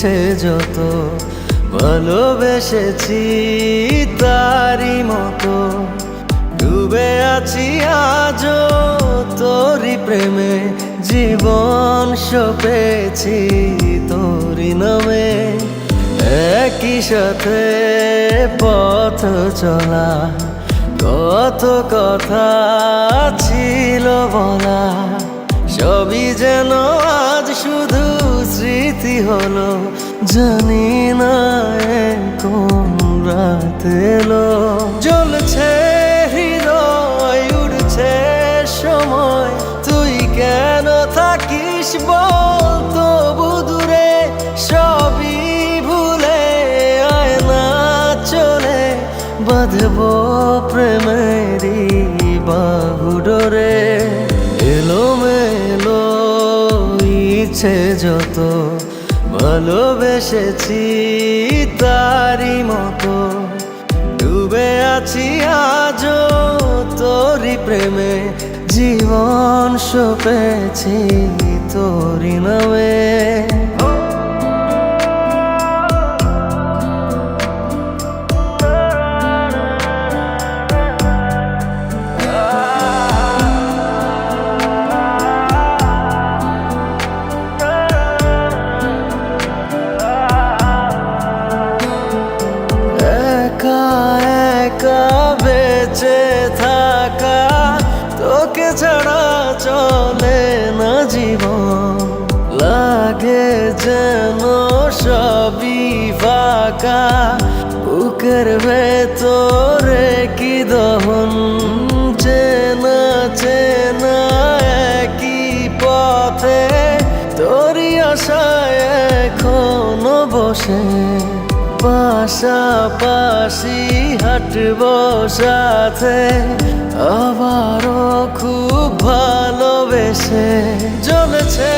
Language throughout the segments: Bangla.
ইচ্ছে যত ভালোবেসেছি তারই মতো ডুবে আছি আজও তোরই প্রেমে জীবন সপেছি তোরই নামে একই সাথে পথ চলা কত কথা ছিল বলা সবই যেন আজ শুধু স্মৃতি হলো জানি না কোন রাত এলো জ্বলছে হৃদয় উড়ছে সময় তুই কেন থাকিস বল তবু দূরে সবই ভুলে আয় না চলে বাঁধবো প্রেমেরই বাহু ডোরে এলোমেলো ইচ্ছে যত ভালোবেসেছি তারই মতো ডুবে আছি আজও তোরই প্রেমে জীবন সপেছি তোরই নামে বেঁচে থাকা তোকে ছাড়া চলে না জীবন লাগে যেন সবই ফাঁকা বুকের ভেতরে কি দহন চেনা চেনা একই পথে তোরই আশায় এখনো বসে পাশাপাশি হাঁটবো সাথে আবারও খুব ভালোবেসে জ্বলছে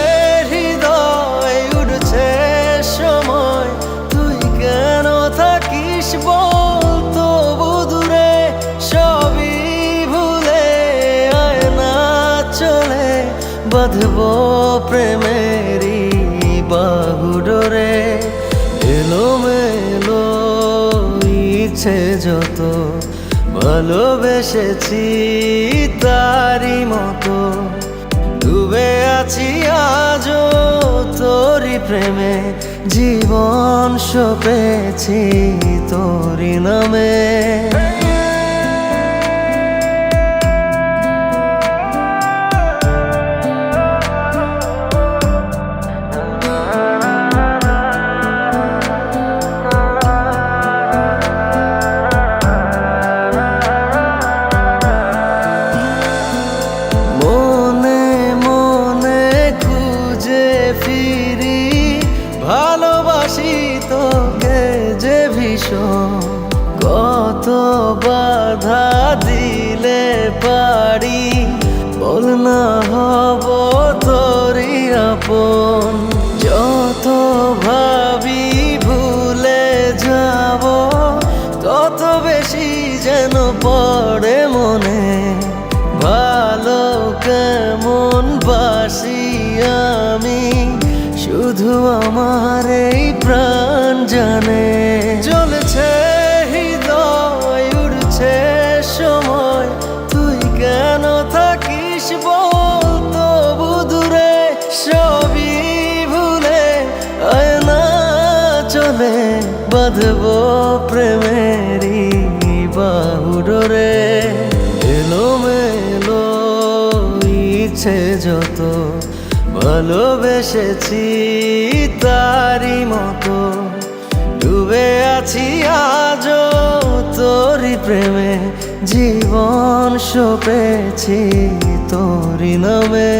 হৃদয় উড়ছে সময় তুই কেন থাকিস বল তবু দূরে সবই ভুলে আয় না চলে বাঁধবো প্রেমেরই বাহু ডোরে এলোমেলো ইচ্ছে যত ভালোবেসেছি তারই মতো ডুবে আছি আজও তোরই প্রেমে জীবন সপেছি তোরই নামে ফিরি ভালোবাসি তোকে যে ভীষণ কত বাধা দিলে পারি বল না হব তোরই আপন যত ভাবি ভুলে যাব তত বেশি যেন পড়ে মনে ভালো কেমন বাসি আমি শুধু আমার এই প্রাণ জানে জ্বলছে হৃদয় উড়ছে সময় তুই কেন থাকিস বল তবু দূরে সবই ভুলে আয় না চলে বাঁধবো প্রেমেরই বাহু ডোরে এলোমেলো ইচ্ছে যত ভালোবেসেছি তারই মতো ডুবে আছি আজও তোরই প্রেমে জীবন সপেছি তোরই নামে।